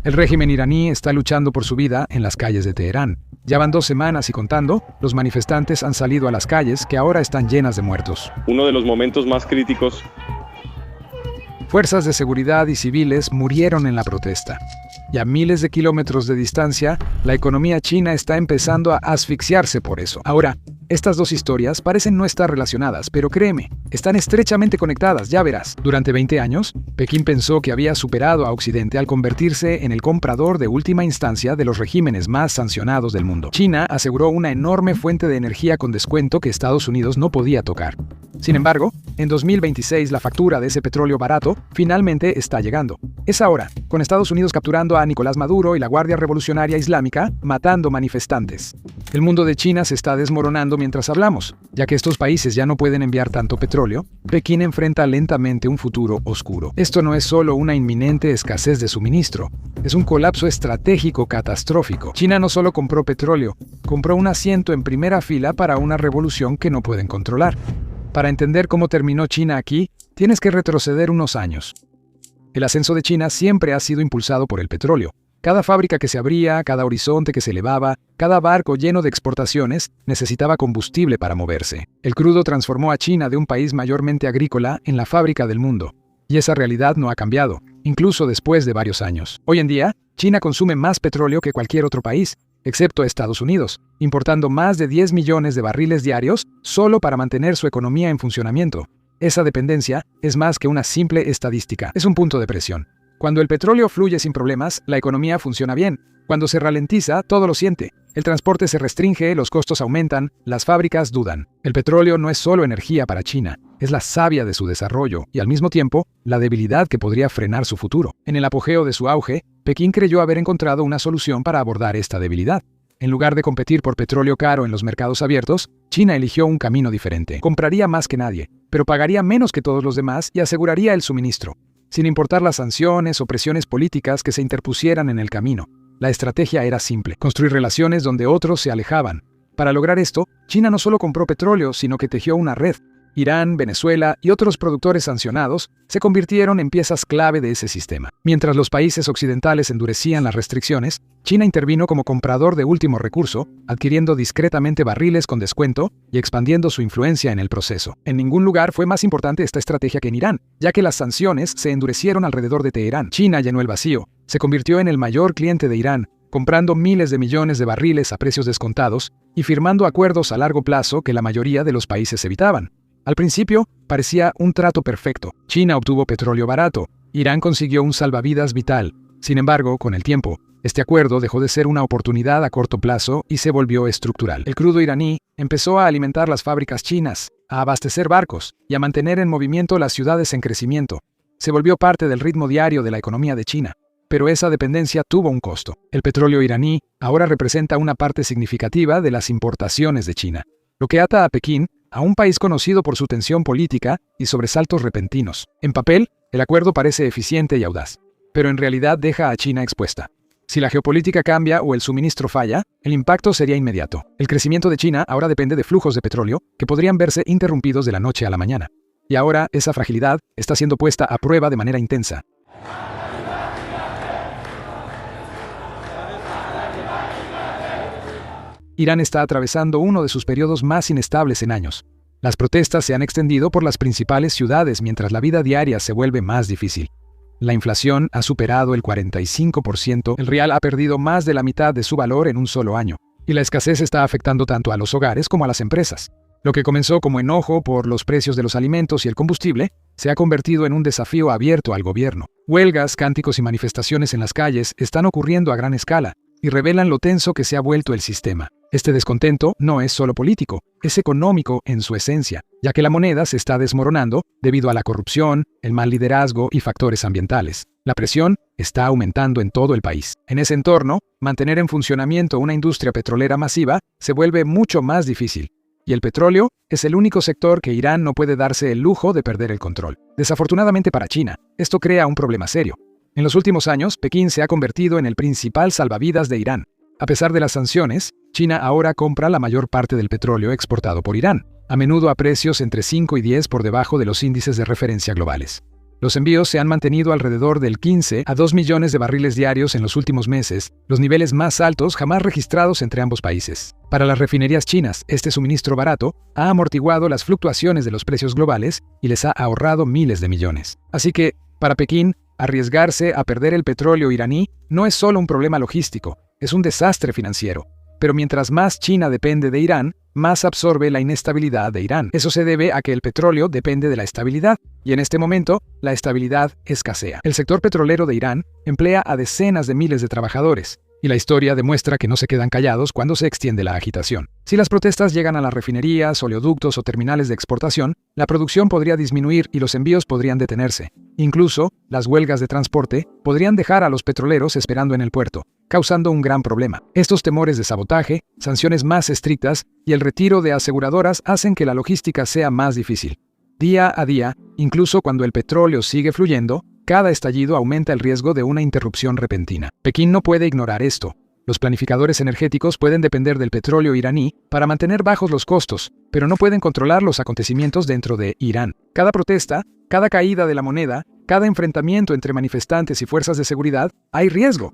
El régimen iraní está luchando por su vida en las calles de Teherán. Ya van 2 semanas y contando, los manifestantes han salido a las calles que ahora están llenas de muertos. Uno de los momentos más críticos. Fuerzas de seguridad y civiles murieron en la protesta. Y a miles de kilómetros de distancia, la economía china está empezando a asfixiarse por eso. Ahora, estas dos historias parecen no estar relacionadas, pero créeme, están estrechamente conectadas, ya verás. Durante 20 años, Pekín pensó que había superado a Occidente al convertirse en el comprador de última instancia de los regímenes más sancionados del mundo. China aseguró una enorme fuente de energía con descuento que Estados Unidos no podía tocar. Sin embargo, en 2026 la factura de ese petróleo barato finalmente está llegando. Es ahora, con Estados Unidos capturando a Nicolás Maduro y la Guardia Revolucionaria Islámica matando manifestantes. El mundo de China se está desmoronando mientras hablamos. Ya que estos países ya no pueden enviar tanto petróleo, Pekín enfrenta lentamente un futuro oscuro. Esto no es solo una inminente escasez de suministro, es un colapso estratégico catastrófico. China no solo compró petróleo, compró un asiento en primera fila para una revolución que no pueden controlar. Para entender cómo terminó China aquí, tienes que retroceder unos años. El ascenso de China siempre ha sido impulsado por el petróleo. Cada fábrica que se abría, cada horizonte que se elevaba, cada barco lleno de exportaciones necesitaba combustible para moverse. El crudo transformó a China de un país mayormente agrícola en la fábrica del mundo. Y esa realidad no ha cambiado, incluso después de varios años. Hoy en día, China consume más petróleo que cualquier otro país, excepto Estados Unidos, importando más de 10 millones de barriles diarios solo para mantener su economía en funcionamiento. Esa dependencia es más que una simple estadística, es un punto de presión. Cuando el petróleo fluye sin problemas, la economía funciona bien. Cuando se ralentiza, todo lo siente. El transporte se restringe, los costos aumentan, las fábricas dudan. El petróleo no es solo energía para China, es la savia de su desarrollo y al mismo tiempo, la debilidad que podría frenar su futuro. En el apogeo de su auge, Pekín creyó haber encontrado una solución para abordar esta debilidad. En lugar de competir por petróleo caro en los mercados abiertos, China eligió un camino diferente. Compraría más que nadie, pero pagaría menos que todos los demás y aseguraría el suministro, sin importar las sanciones o presiones políticas que se interpusieran en el camino. La estrategia era simple: construir relaciones donde otros se alejaban. Para lograr esto, China no solo compró petróleo, sino que tejió una red. Irán, Venezuela y otros productores sancionados se convirtieron en piezas clave de ese sistema. Mientras los países occidentales endurecían las restricciones, China intervino como comprador de último recurso, adquiriendo discretamente barriles con descuento y expandiendo su influencia en el proceso. En ningún lugar fue más importante esta estrategia que en Irán, ya que las sanciones se endurecieron alrededor de Teherán. China llenó el vacío, se convirtió en el mayor cliente de Irán, comprando miles de millones de barriles a precios descontados y firmando acuerdos a largo plazo que la mayoría de los países evitaban. Al principio, parecía un trato perfecto. China obtuvo petróleo barato, Irán consiguió un salvavidas vital. Sin embargo, con el tiempo, este acuerdo dejó de ser una oportunidad a corto plazo y se volvió estructural. El crudo iraní empezó a alimentar las fábricas chinas, a abastecer barcos y a mantener en movimiento las ciudades en crecimiento. Se volvió parte del ritmo diario de la economía de China. Pero esa dependencia tuvo un costo. El petróleo iraní ahora representa una parte significativa de las importaciones de China, lo que ata a Pekín a un país conocido por su tensión política y sobresaltos repentinos. En papel, el acuerdo parece eficiente y audaz, pero en realidad deja a China expuesta. Si la geopolítica cambia o el suministro falla, el impacto sería inmediato. El crecimiento de China ahora depende de flujos de petróleo que podrían verse interrumpidos de la noche a la mañana. Y ahora esa fragilidad está siendo puesta a prueba de manera intensa. Irán está atravesando uno de sus periodos más inestables en años. Las protestas se han extendido por las principales ciudades mientras la vida diaria se vuelve más difícil. La inflación ha superado el 45%, el rial ha perdido más de la mitad de su valor en un solo año, y la escasez está afectando tanto a los hogares como a las empresas. Lo que comenzó como enojo por los precios de los alimentos y el combustible, se ha convertido en un desafío abierto al gobierno. Huelgas, cánticos y manifestaciones en las calles están ocurriendo a gran escala y revelan lo tenso que se ha vuelto el sistema. Este descontento no es solo político, es económico en su esencia, ya que la moneda se está desmoronando debido a la corrupción, el mal liderazgo y factores ambientales. La presión está aumentando en todo el país. En ese entorno, mantener en funcionamiento una industria petrolera masiva se vuelve mucho más difícil. Y el petróleo es el único sector que Irán no puede darse el lujo de perder el control. Desafortunadamente para China, esto crea un problema serio. En los últimos años, Pekín se ha convertido en el principal salvavidas de Irán. A pesar de las sanciones, China ahora compra la mayor parte del petróleo exportado por Irán, a menudo a precios entre 5 y 10 por debajo de los índices de referencia globales. Los envíos se han mantenido alrededor del 15 a 2 millones de barriles diarios en los últimos meses, los niveles más altos jamás registrados entre ambos países. Para las refinerías chinas, este suministro barato ha amortiguado las fluctuaciones de los precios globales y les ha ahorrado miles de millones. Así que, para Pekín, arriesgarse a perder el petróleo iraní no es solo un problema logístico, es un desastre financiero. Pero mientras más China depende de Irán, más absorbe la inestabilidad de Irán. Eso se debe a que el petróleo depende de la estabilidad, y en este momento, la estabilidad escasea. El sector petrolero de Irán emplea a decenas de miles de trabajadores, y la historia demuestra que no se quedan callados cuando se extiende la agitación. Si las protestas llegan a las refinerías, oleoductos o terminales de exportación, la producción podría disminuir y los envíos podrían detenerse. Incluso, las huelgas de transporte podrían dejar a los petroleros esperando en el puerto, causando un gran problema. Estos temores de sabotaje, sanciones más estrictas y el retiro de aseguradoras hacen que la logística sea más difícil. Día a día, incluso cuando el petróleo sigue fluyendo, cada estallido aumenta el riesgo de una interrupción repentina. Pekín no puede ignorar esto. Los planificadores energéticos pueden depender del petróleo iraní para mantener bajos los costos, pero no pueden controlar los acontecimientos dentro de Irán. Cada protesta, cada caída de la moneda, cada enfrentamiento entre manifestantes y fuerzas de seguridad, hay riesgo.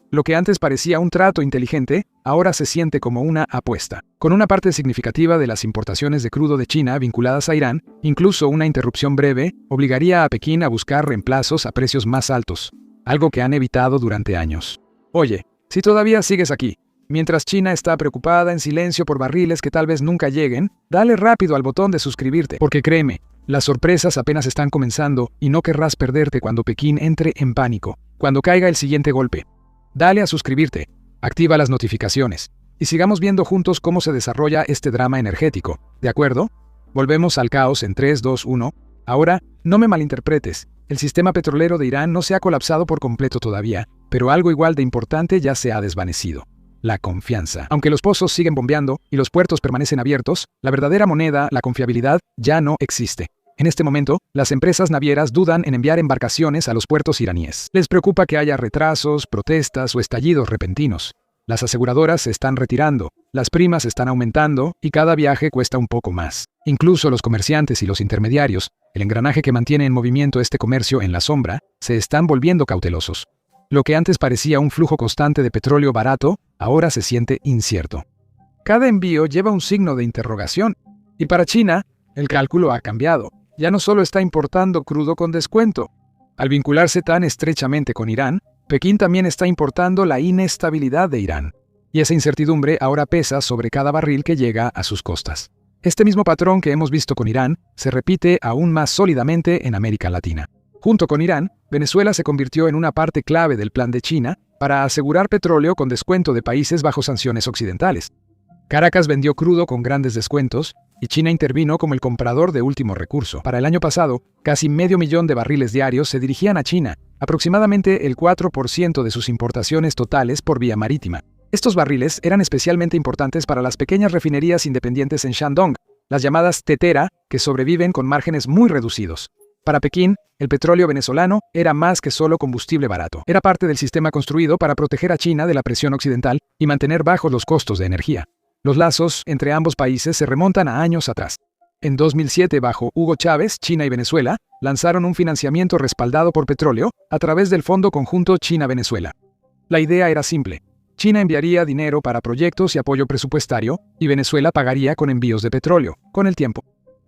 Lo que antes parecía un trato inteligente, ahora se siente como una apuesta. Con una parte significativa de las importaciones de crudo de China vinculadas a Irán, incluso una interrupción breve obligaría a Pekín a buscar reemplazos a precios más altos, algo que han evitado durante años. Oye, si todavía sigues aquí, mientras China está preocupada en silencio por barriles que tal vez nunca lleguen, dale rápido al botón de suscribirte, porque créeme, las sorpresas apenas están comenzando y no querrás perderte cuando Pekín entre en pánico, cuando caiga el siguiente golpe. Dale a suscribirte, activa las notificaciones y sigamos viendo juntos cómo se desarrolla este drama energético, ¿de acuerdo? Volvemos al caos en 3, 2, 1. Ahora, no me malinterpretes, el sistema petrolero de Irán no se ha colapsado por completo todavía, pero algo igual de importante ya se ha desvanecido: la confianza. Aunque los pozos siguen bombeando y los puertos permanecen abiertos, la verdadera moneda, la confiabilidad, ya no existe. En este momento, las empresas navieras dudan en enviar embarcaciones a los puertos iraníes. Les preocupa que haya retrasos, protestas o estallidos repentinos. Las aseguradoras se están retirando, las primas están aumentando y cada viaje cuesta un poco más. Incluso los comerciantes y los intermediarios, el engranaje que mantiene en movimiento este comercio en la sombra, se están volviendo cautelosos. Lo que antes parecía un flujo constante de petróleo barato, ahora se siente incierto. Cada envío lleva un signo de interrogación. Y para China, el cálculo ha cambiado. Ya no solo está importando crudo con descuento. Al vincularse tan estrechamente con Irán, Pekín también está importando la inestabilidad de Irán. Y esa incertidumbre ahora pesa sobre cada barril que llega a sus costas. Este mismo patrón que hemos visto con Irán se repite aún más sólidamente en América Latina. Junto con Irán, Venezuela se convirtió en una parte clave del plan de China para asegurar petróleo con descuento de países bajo sanciones occidentales. Caracas vendió crudo con grandes descuentos, y China intervino como el comprador de último recurso. Para el año pasado, casi 500,000 de barriles diarios se dirigían a China, aproximadamente el 4% de sus importaciones totales por vía marítima. Estos barriles eran especialmente importantes para las pequeñas refinerías independientes en Shandong, las llamadas tetera, que sobreviven con márgenes muy reducidos. Para Pekín, el petróleo venezolano era más que solo combustible barato. Era parte del sistema construido para proteger a China de la presión occidental y mantener bajos los costos de energía. Los lazos entre ambos países se remontan a años atrás. En 2007, bajo Hugo Chávez, China y Venezuela lanzaron un financiamiento respaldado por petróleo a través del Fondo Conjunto China-Venezuela. La idea era simple. China enviaría dinero para proyectos y apoyo presupuestario, y Venezuela pagaría con envíos de petróleo, con el tiempo.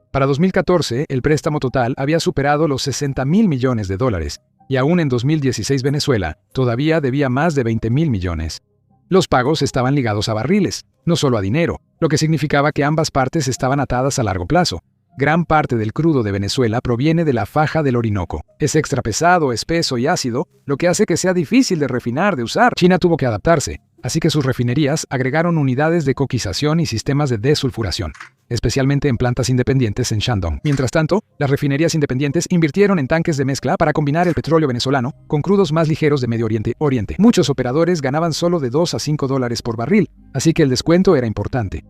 Para 2014, el préstamo total había superado los $60,000 millones, y aún en 2016 Venezuela todavía debía más de $20,000 millones. Los pagos estaban ligados a barriles, no solo a dinero, lo que significaba que ambas partes estaban atadas a largo plazo. Gran parte del crudo de Venezuela proviene de la faja del Orinoco. Es extra pesado, espeso y ácido, lo que hace que sea difícil de refinar, de usar. China tuvo que adaptarse, así que sus refinerías agregaron unidades de coquización y sistemas de desulfuración, especialmente en plantas independientes en Shandong. Mientras tanto, las refinerías independientes invirtieron en tanques de mezcla para combinar el petróleo venezolano con crudos más ligeros de Medio Oriente. Muchos operadores ganaban solo de $2 a $5 por barril, así que el descuento era importante.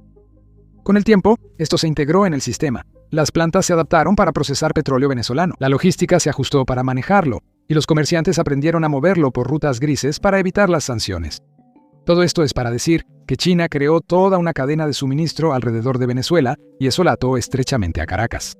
Con el tiempo, esto se integró en el sistema. Las plantas se adaptaron para procesar petróleo venezolano. La logística se ajustó para manejarlo, y los comerciantes aprendieron a moverlo por rutas grises para evitar las sanciones. Todo esto es para decir que China creó toda una cadena de suministro alrededor de Venezuela y eso la ató estrechamente a Caracas.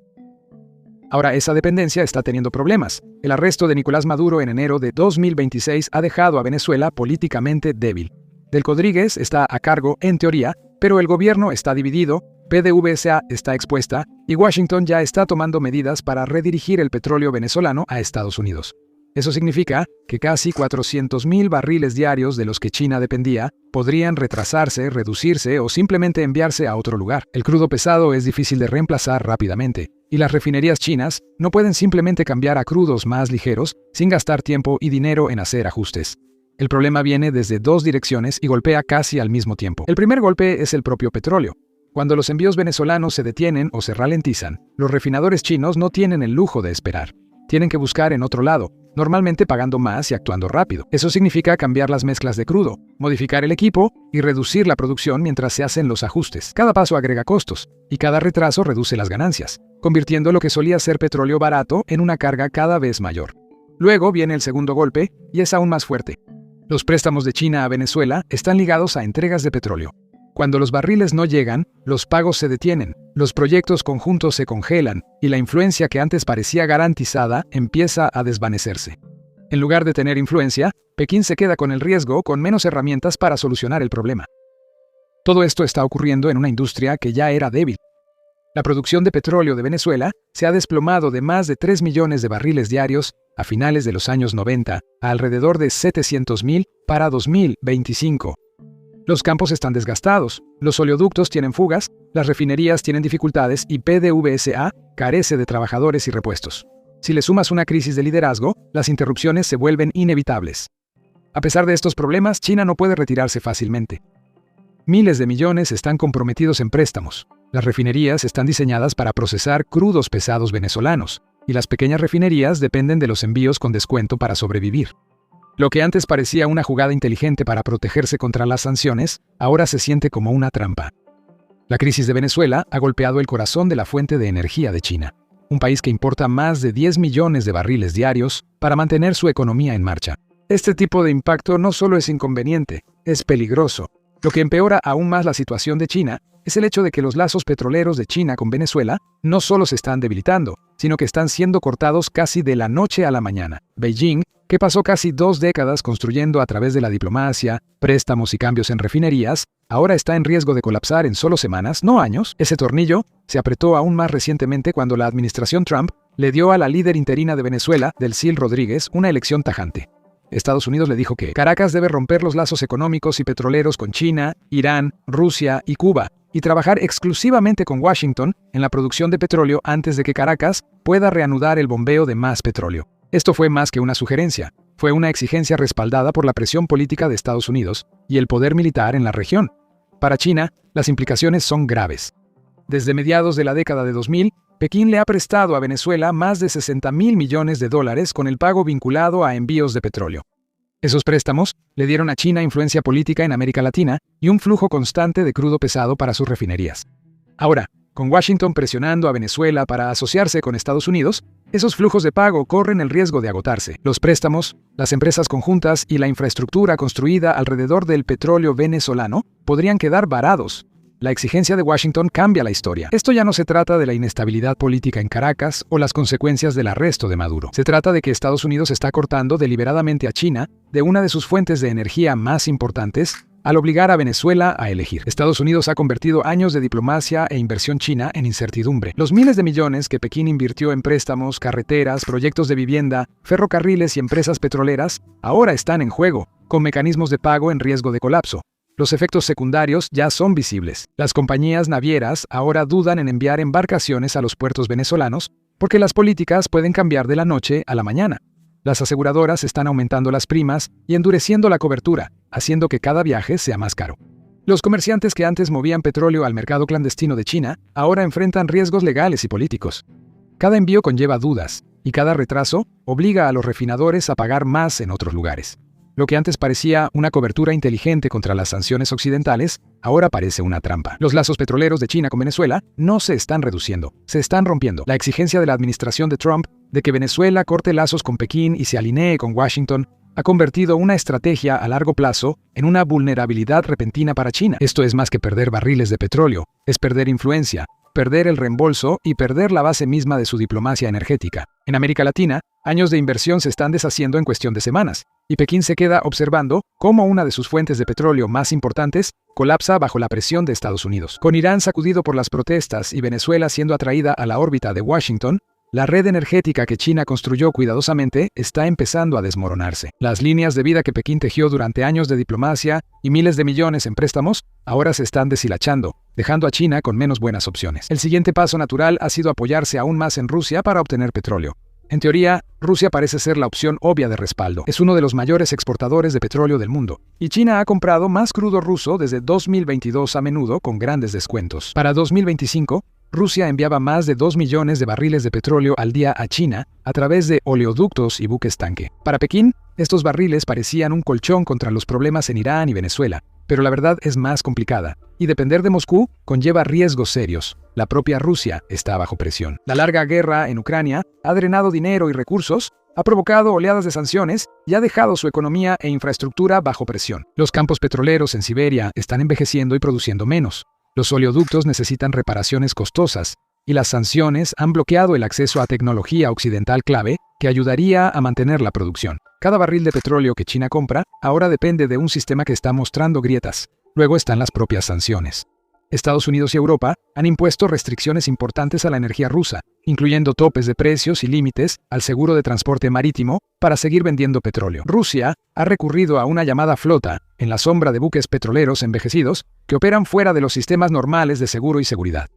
Ahora esa dependencia está teniendo problemas. El arresto de Nicolás Maduro en enero de 2026 ha dejado a Venezuela políticamente débil. Delcy Rodríguez está a cargo, en teoría, pero el gobierno está dividido, PDVSA está expuesta y Washington ya está tomando medidas para redirigir el petróleo venezolano a Estados Unidos. Eso significa que casi 400,000 barriles diarios de los que China dependía podrían retrasarse, reducirse o simplemente enviarse a otro lugar. El crudo pesado es difícil de reemplazar rápidamente, y las refinerías chinas no pueden simplemente cambiar a crudos más ligeros sin gastar tiempo y dinero en hacer ajustes. El problema viene desde dos direcciones y golpea casi al mismo tiempo. El primer golpe es el propio petróleo. Cuando los envíos venezolanos se detienen o se ralentizan, los refinadores chinos no tienen el lujo de esperar. Tienen que buscar en otro lado, normalmente pagando más y actuando rápido. Eso significa cambiar las mezclas de crudo, modificar el equipo y reducir la producción mientras se hacen los ajustes. Cada paso agrega costos, y cada retraso reduce las ganancias, convirtiendo lo que solía ser petróleo barato en una carga cada vez mayor. Luego viene el segundo golpe, y es aún más fuerte. Los préstamos de China a Venezuela están ligados a entregas de petróleo. Cuando los barriles no llegan, los pagos se detienen, los proyectos conjuntos se congelan y la influencia que antes parecía garantizada empieza a desvanecerse. En lugar de tener influencia, Pekín se queda con el riesgo con menos herramientas para solucionar el problema. Todo esto está ocurriendo en una industria que ya era débil. La producción de petróleo de Venezuela se ha desplomado de más de 3 millones de barriles diarios a finales de los años 90 a alrededor de 700,000 para 2025. Los campos están desgastados, los oleoductos tienen fugas, las refinerías tienen dificultades y PDVSA carece de trabajadores y repuestos. Si le sumas una crisis de liderazgo, las interrupciones se vuelven inevitables. A pesar de estos problemas, China no puede retirarse fácilmente. Miles de millones están comprometidos en préstamos. Las refinerías están diseñadas para procesar crudos pesados venezolanos, y las pequeñas refinerías dependen de los envíos con descuento para sobrevivir. Lo que antes parecía una jugada inteligente para protegerse contra las sanciones, ahora se siente como una trampa. La crisis de Venezuela ha golpeado el corazón de la fuente de energía de China, un país que importa más de 10 millones de barriles diarios para mantener su economía en marcha. Este tipo de impacto no solo es inconveniente, es peligroso. Lo que empeora aún más la situación de China es el hecho de que los lazos petroleros de China con Venezuela no solo se están debilitando, sino que están siendo cortados casi de la noche a la mañana. Beijing, que pasó casi 2 décadas construyendo a través de la diplomacia, préstamos y cambios en refinerías, ahora está en riesgo de colapsar en solo semanas, no años. Ese tornillo se apretó aún más recientemente cuando la administración Trump le dio a la líder interina de Venezuela, Delcy Rodríguez, una elección tajante. Estados Unidos le dijo que Caracas debe romper los lazos económicos y petroleros con China, Irán, Rusia y Cuba, y trabajar exclusivamente con Washington en la producción de petróleo antes de que Caracas pueda reanudar el bombeo de más petróleo. Esto fue más que una sugerencia, fue una exigencia respaldada por la presión política de Estados Unidos y el poder militar en la región. Para China, las implicaciones son graves. Desde mediados de la década de 2000, Pekín le ha prestado a Venezuela más de 60,000 millones de dólares con el pago vinculado a envíos de petróleo. Esos préstamos le dieron a China influencia política en América Latina y un flujo constante de crudo pesado para sus refinerías. Ahora, con Washington presionando a Venezuela para asociarse con Estados Unidos, esos flujos de pago corren el riesgo de agotarse. Los préstamos, las empresas conjuntas y la infraestructura construida alrededor del petróleo venezolano podrían quedar varados. La exigencia de Washington cambia la historia. Esto ya no se trata de la inestabilidad política en Caracas o las consecuencias del arresto de Maduro. Se trata de que Estados Unidos está cortando deliberadamente a China de una de sus fuentes de energía más importantes al obligar a Venezuela a elegir. Estados Unidos ha convertido años de diplomacia e inversión china en incertidumbre. Los miles de millones que Pekín invirtió en préstamos, carreteras, proyectos de vivienda, ferrocarriles y empresas petroleras ahora están en juego, con mecanismos de pago en riesgo de colapso. Los efectos secundarios ya son visibles. Las compañías navieras ahora dudan en enviar embarcaciones a los puertos venezolanos porque las políticas pueden cambiar de la noche a la mañana. Las aseguradoras están aumentando las primas y endureciendo la cobertura, haciendo que cada viaje sea más caro. Los comerciantes que antes movían petróleo al mercado clandestino de China ahora enfrentan riesgos legales y políticos. Cada envío conlleva dudas, y cada retraso obliga a los refinadores a pagar más en otros lugares. Lo que antes parecía una cobertura inteligente contra las sanciones occidentales, ahora parece una trampa. Los lazos petroleros de China con Venezuela no se están reduciendo, se están rompiendo. La exigencia de la administración de Trump de que Venezuela corte lazos con Pekín y se alinee con Washington ha convertido una estrategia a largo plazo en una vulnerabilidad repentina para China. Esto es más que perder barriles de petróleo, es perder influencia, perder el reembolso y perder la base misma de su diplomacia energética. En América Latina, Años de inversión se están deshaciendo en cuestión de semanas, y Pekín se queda observando cómo una de sus fuentes de petróleo más importantes colapsa bajo la presión de Estados Unidos. Con Irán sacudido por las protestas y Venezuela siendo atraída a la órbita de Washington, la red energética que China construyó cuidadosamente está empezando a desmoronarse. Las líneas de vida que Pekín tejió durante años de diplomacia y miles de millones en préstamos ahora se están deshilachando, dejando a China con menos buenas opciones. El siguiente paso natural ha sido apoyarse aún más en Rusia para obtener petróleo. En teoría, Rusia parece ser la opción obvia de respaldo. Es uno de los mayores exportadores de petróleo del mundo, y China ha comprado más crudo ruso desde 2022 a menudo con grandes descuentos. Para 2025, Rusia enviaba más de 2 millones de barriles de petróleo al día a China a través de oleoductos y buques tanque. Para Pekín, estos barriles parecían un colchón contra los problemas en Irán y Venezuela, pero la verdad es más complicada, y depender de Moscú conlleva riesgos serios. La propia Rusia está bajo presión. La larga guerra en Ucrania ha drenado dinero y recursos, ha provocado oleadas de sanciones y ha dejado su economía e infraestructura bajo presión. Los campos petroleros en Siberia están envejeciendo y produciendo menos. Los oleoductos necesitan reparaciones costosas, y las sanciones han bloqueado el acceso a tecnología occidental clave que ayudaría a mantener la producción. Cada barril de petróleo que China compra ahora depende de un sistema que está mostrando grietas. Luego están las propias sanciones. Estados Unidos y Europa han impuesto restricciones importantes a la energía rusa, incluyendo topes de precios y límites al seguro de transporte marítimo para seguir vendiendo petróleo. Rusia ha recurrido a una llamada flota, en la sombra de buques petroleros envejecidos, que operan fuera de los sistemas normales de seguro y seguridad.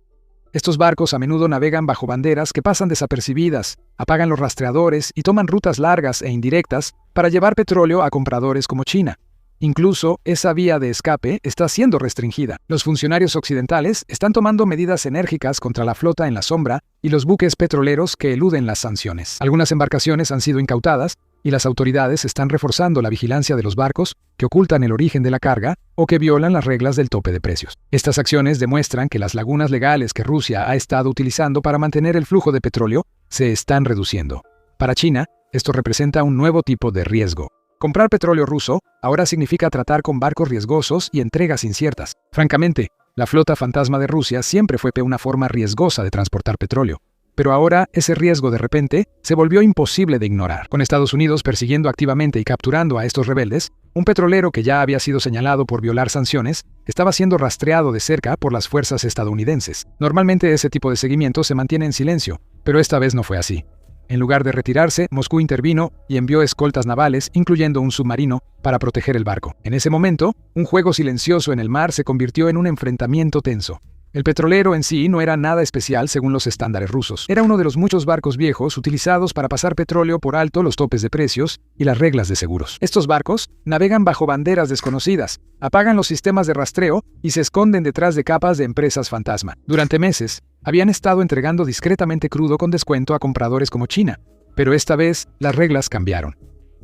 Estos barcos a menudo navegan bajo banderas que pasan desapercibidas, apagan los rastreadores y toman rutas largas e indirectas para llevar petróleo a compradores como China. Incluso esa vía de escape está siendo restringida. Los funcionarios occidentales están tomando medidas enérgicas contra la flota en la sombra y los buques petroleros que eluden las sanciones. Algunas embarcaciones han sido incautadas y las autoridades están reforzando la vigilancia de los barcos que ocultan el origen de la carga o que violan las reglas del tope de precios. Estas acciones demuestran que las lagunas legales que Rusia ha estado utilizando para mantener el flujo de petróleo se están reduciendo. Para China, esto representa un nuevo tipo de riesgo. Comprar petróleo ruso ahora significa tratar con barcos riesgosos y entregas inciertas. Francamente, la flota fantasma de Rusia siempre fue una forma riesgosa de transportar petróleo. Pero ahora ese riesgo de repente se volvió imposible de ignorar. Con Estados Unidos persiguiendo activamente y capturando a estos rebeldes, un petrolero que ya había sido señalado por violar sanciones estaba siendo rastreado de cerca por las fuerzas estadounidenses. Normalmente ese tipo de seguimiento se mantiene en silencio, pero esta vez no fue así. En lugar de retirarse, Moscú intervino y envió escoltas navales, incluyendo un submarino, para proteger el barco. En ese momento, un juego silencioso en el mar se convirtió en un enfrentamiento tenso. El petrolero en sí no era nada especial según los estándares rusos. Era uno de los muchos barcos viejos utilizados para pasar petróleo por alto los topes de precios y las reglas de seguros. Estos barcos navegan bajo banderas desconocidas, apagan los sistemas de rastreo y se esconden detrás de capas de empresas fantasma. Durante meses, habían estado entregando discretamente crudo con descuento a compradores como China, pero esta vez las reglas cambiaron.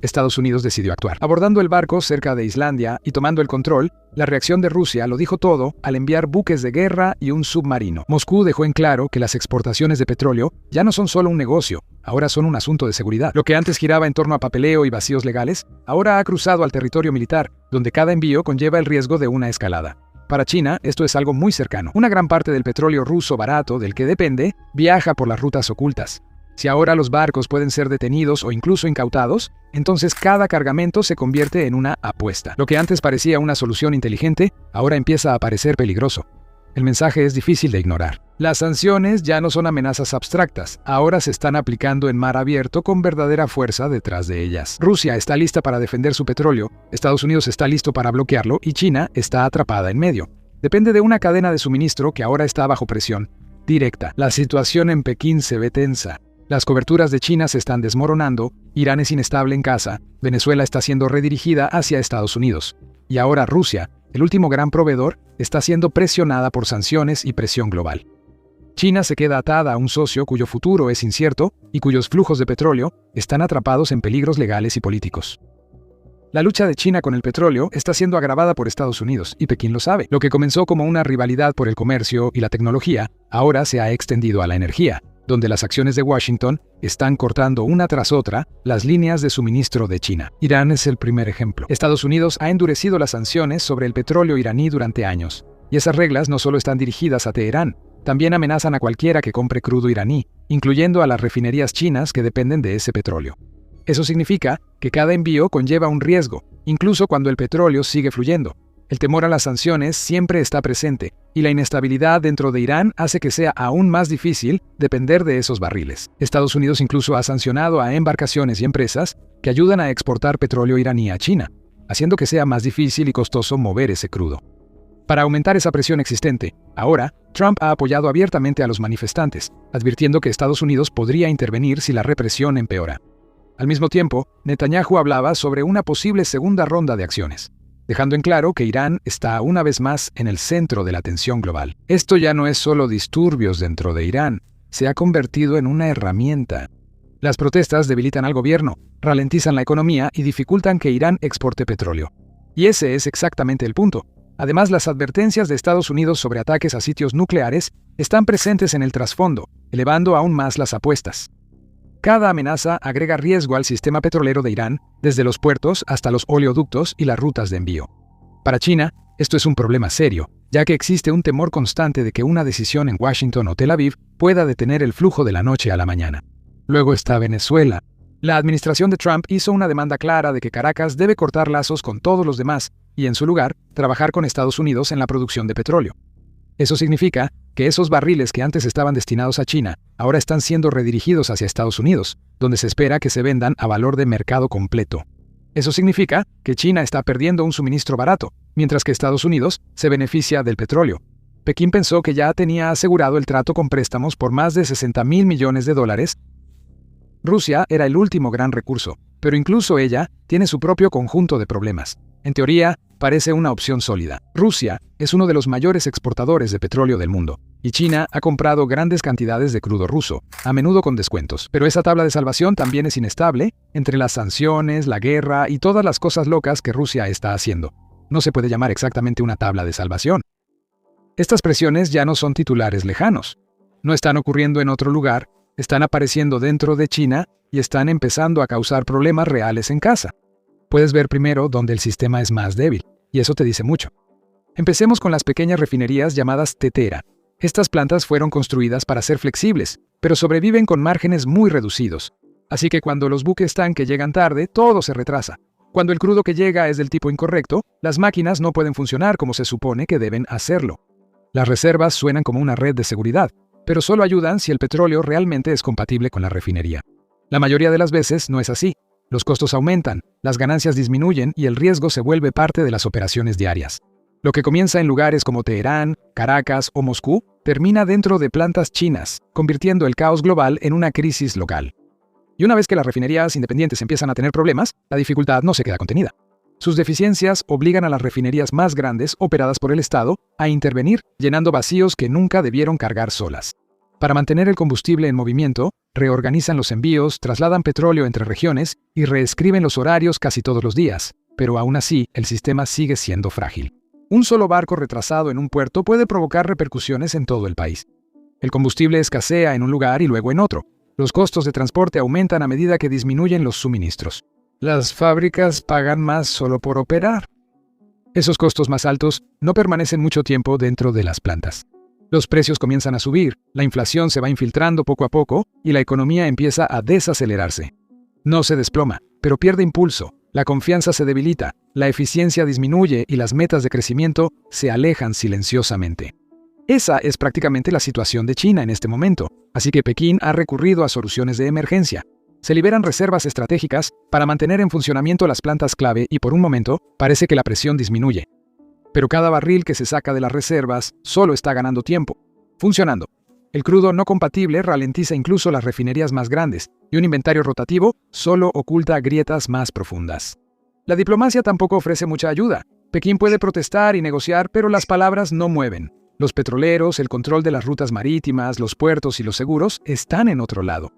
Estados Unidos decidió actuar. Abordando el barco cerca de Islandia y tomando el control, la reacción de Rusia lo dijo todo al enviar buques de guerra y un submarino. Moscú dejó en claro que las exportaciones de petróleo ya no son solo un negocio, ahora son un asunto de seguridad. Lo que antes giraba en torno a papeleo y vacíos legales, ahora ha cruzado al territorio militar, donde cada envío conlleva el riesgo de una escalada. Para China, esto es algo muy cercano. Una gran parte del petróleo ruso barato del que depende viaja por las rutas ocultas. Si ahora los barcos pueden ser detenidos o incluso incautados, entonces cada cargamento se convierte en una apuesta. Lo que antes parecía una solución inteligente, ahora empieza a parecer peligroso. El mensaje es difícil de ignorar. Las sanciones ya no son amenazas abstractas, ahora se están aplicando en mar abierto con verdadera fuerza detrás de ellas. Rusia está lista para defender su petróleo, Estados Unidos está listo para bloquearlo y China está atrapada en medio. Depende de una cadena de suministro que ahora está bajo presión directa. La situación en Pekín se ve tensa. Las coberturas de China se están desmoronando, Irán es inestable en casa, Venezuela está siendo redirigida hacia Estados Unidos. Y ahora Rusia, el último gran proveedor, está siendo presionada por sanciones y presión global. China se queda atada a un socio cuyo futuro es incierto y cuyos flujos de petróleo están atrapados en peligros legales y políticos. La lucha de China con el petróleo está siendo agravada por Estados Unidos, y Pekín lo sabe. Lo que comenzó como una rivalidad por el comercio y la tecnología, ahora se ha extendido a la energía, donde las acciones de Washington están cortando una tras otra las líneas de suministro de China. Irán es el primer ejemplo. Estados Unidos ha endurecido las sanciones sobre el petróleo iraní durante años, y esas reglas no solo están dirigidas a Teherán, también amenazan a cualquiera que compre crudo iraní, incluyendo a las refinerías chinas que dependen de ese petróleo. Eso significa que cada envío conlleva un riesgo, incluso cuando el petróleo sigue fluyendo. El temor a las sanciones siempre está presente, y la inestabilidad dentro de Irán hace que sea aún más difícil depender de esos barriles. Estados Unidos incluso ha sancionado a embarcaciones y empresas que ayudan a exportar petróleo iraní a China, haciendo que sea más difícil y costoso mover ese crudo. Para aumentar esa presión existente, ahora, Trump ha apoyado abiertamente a los manifestantes, advirtiendo que Estados Unidos podría intervenir si la represión empeora. Al mismo tiempo, Netanyahu hablaba sobre una posible segunda ronda de acciones, dejando en claro que Irán está una vez más en el centro de la atención global. Esto ya no es solo disturbios dentro de Irán, se ha convertido en una herramienta. Las protestas debilitan al gobierno, ralentizan la economía y dificultan que Irán exporte petróleo. Y ese es exactamente el punto. Además, las advertencias de Estados Unidos sobre ataques a sitios nucleares están presentes en el trasfondo, elevando aún más las apuestas. Cada amenaza agrega riesgo al sistema petrolero de Irán, desde los puertos hasta los oleoductos y las rutas de envío. Para China, esto es un problema serio, ya que existe un temor constante de que una decisión en Washington o Tel Aviv pueda detener el flujo de la noche a la mañana. Luego está Venezuela. La administración de Trump hizo una demanda clara de que Caracas debe cortar lazos con todos los demás y, en su lugar, trabajar con Estados Unidos en la producción de petróleo. Eso significa que esos barriles que antes estaban destinados a China ahora están siendo redirigidos hacia Estados Unidos, donde se espera que se vendan a valor de mercado completo. Eso significa que China está perdiendo un suministro barato, mientras que Estados Unidos se beneficia del petróleo. Pekín pensó que ya tenía asegurado el trato con préstamos por más de $60,000 millones. Rusia era el último gran recurso, pero incluso ella tiene su propio conjunto de problemas. En teoría, parece una opción sólida. Rusia es uno de los mayores exportadores de petróleo del mundo, y China ha comprado grandes cantidades de crudo ruso, a menudo con descuentos. Pero esa tabla de salvación también es inestable, entre las sanciones, la guerra y todas las cosas locas que Rusia está haciendo. No se puede llamar exactamente una tabla de salvación. Estas presiones ya no son titulares lejanos. No están ocurriendo en otro lugar, están apareciendo dentro de China y están empezando a causar problemas reales en casa. Puedes ver primero dónde el sistema es más débil, y eso te dice mucho. Empecemos con las pequeñas refinerías llamadas tetera. Estas plantas fueron construidas para ser flexibles, pero sobreviven con márgenes muy reducidos. Así que cuando los buques tanque llegan tarde, todo se retrasa. Cuando el crudo que llega es del tipo incorrecto, las máquinas no pueden funcionar como se supone que deben hacerlo. Las reservas suenan como una red de seguridad, pero solo ayudan si el petróleo realmente es compatible con la refinería. La mayoría de las veces no es así. Los costos aumentan, las ganancias disminuyen y el riesgo se vuelve parte de las operaciones diarias. Lo que comienza en lugares como Teherán, Caracas o Moscú, termina dentro de plantas chinas, convirtiendo el caos global en una crisis local. Y una vez que las refinerías independientes empiezan a tener problemas, la dificultad no se queda contenida. Sus deficiencias obligan a las refinerías más grandes, operadas por el Estado, a intervenir, llenando vacíos que nunca debieron cargar solas. Para mantener el combustible en movimiento, reorganizan los envíos, trasladan petróleo entre regiones y reescriben los horarios casi todos los días, pero aún así el sistema sigue siendo frágil. Un solo barco retrasado en un puerto puede provocar repercusiones en todo el país. El combustible escasea en un lugar y luego en otro. Los costos de transporte aumentan a medida que disminuyen los suministros. Las fábricas pagan más solo por operar. Esos costos más altos no permanecen mucho tiempo dentro de las plantas. Los precios comienzan a subir, la inflación se va infiltrando poco a poco y la economía empieza a desacelerarse. No se desploma, pero pierde impulso, la confianza se debilita, la eficiencia disminuye y las metas de crecimiento se alejan silenciosamente. Esa es prácticamente la situación de China en este momento, así que Pekín ha recurrido a soluciones de emergencia. Se liberan reservas estratégicas para mantener en funcionamiento las plantas clave y por un momento parece que la presión disminuye. Pero cada barril que se saca de las reservas solo está ganando tiempo, funcionando. El crudo no compatible ralentiza incluso las refinerías más grandes, y un inventario rotativo solo oculta grietas más profundas. La diplomacia tampoco ofrece mucha ayuda. Pekín puede protestar y negociar, pero las palabras no mueven. Los petroleros, el control de las rutas marítimas, los puertos y los seguros están en otro lado.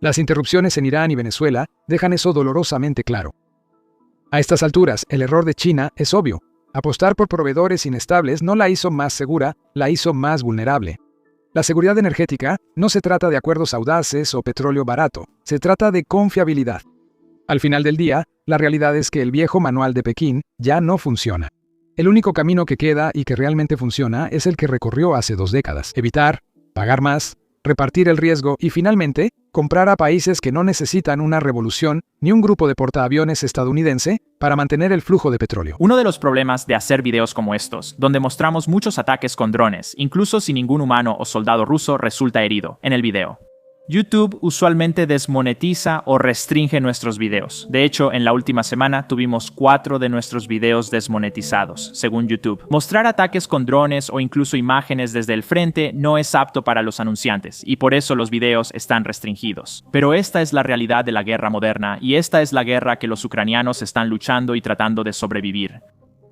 Las interrupciones en Irán y Venezuela dejan eso dolorosamente claro. A estas alturas, el error de China es obvio. Apostar por proveedores inestables no la hizo más segura, la hizo más vulnerable. La seguridad energética no se trata de acuerdos audaces o petróleo barato, se trata de confiabilidad. Al final del día, la realidad es que el viejo manual de Pekín ya no funciona. El único camino que queda y que realmente funciona es el que recorrió hace 2 décadas. Evitar, pagar más, repartir el riesgo y, finalmente, comprar a países que no necesitan una revolución ni un grupo de portaaviones estadounidense para mantener el flujo de petróleo. Uno de los problemas de hacer videos como estos, donde mostramos muchos ataques con drones, incluso si ningún humano o soldado ruso resulta herido en el video. YouTube usualmente desmonetiza o restringe nuestros videos. De hecho, en la última semana tuvimos 4 de nuestros videos desmonetizados, según YouTube. Mostrar ataques con drones o incluso imágenes desde el frente no es apto para los anunciantes, y por eso los videos están restringidos. Pero esta es la realidad de la guerra moderna, y esta es la guerra que los ucranianos están luchando y tratando de sobrevivir.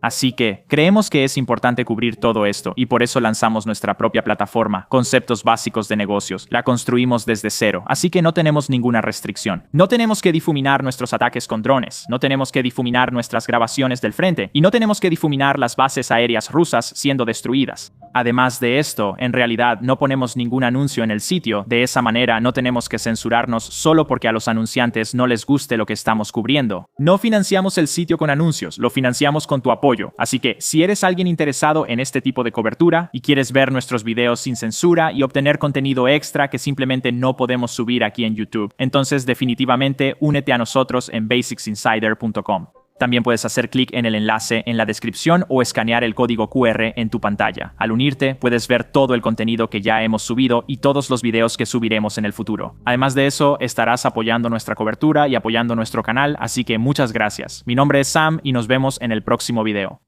Así que, creemos que es importante cubrir todo esto y por eso lanzamos nuestra propia plataforma, Conceptos Básicos de Negocios. La construimos desde cero, así que no tenemos ninguna restricción. No tenemos que difuminar nuestros ataques con drones, no tenemos que difuminar nuestras grabaciones del frente y no tenemos que difuminar las bases aéreas rusas siendo destruidas. Además de esto, en realidad no ponemos ningún anuncio en el sitio, de esa manera no tenemos que censurarnos solo porque a los anunciantes no les guste lo que estamos cubriendo. No financiamos el sitio con anuncios, lo financiamos con tu apoyo, así que si eres alguien interesado en este tipo de cobertura y quieres ver nuestros videos sin censura y obtener contenido extra que simplemente no podemos subir aquí en YouTube, entonces definitivamente únete a nosotros en basicsinsider.com. También puedes hacer clic en el enlace en la descripción o escanear el código QR en tu pantalla. Al unirte, puedes ver todo el contenido que ya hemos subido y todos los videos que subiremos en el futuro. Además de eso, estarás apoyando nuestra cobertura y apoyando nuestro canal, así que muchas gracias. Mi nombre es Sam y nos vemos en el próximo video.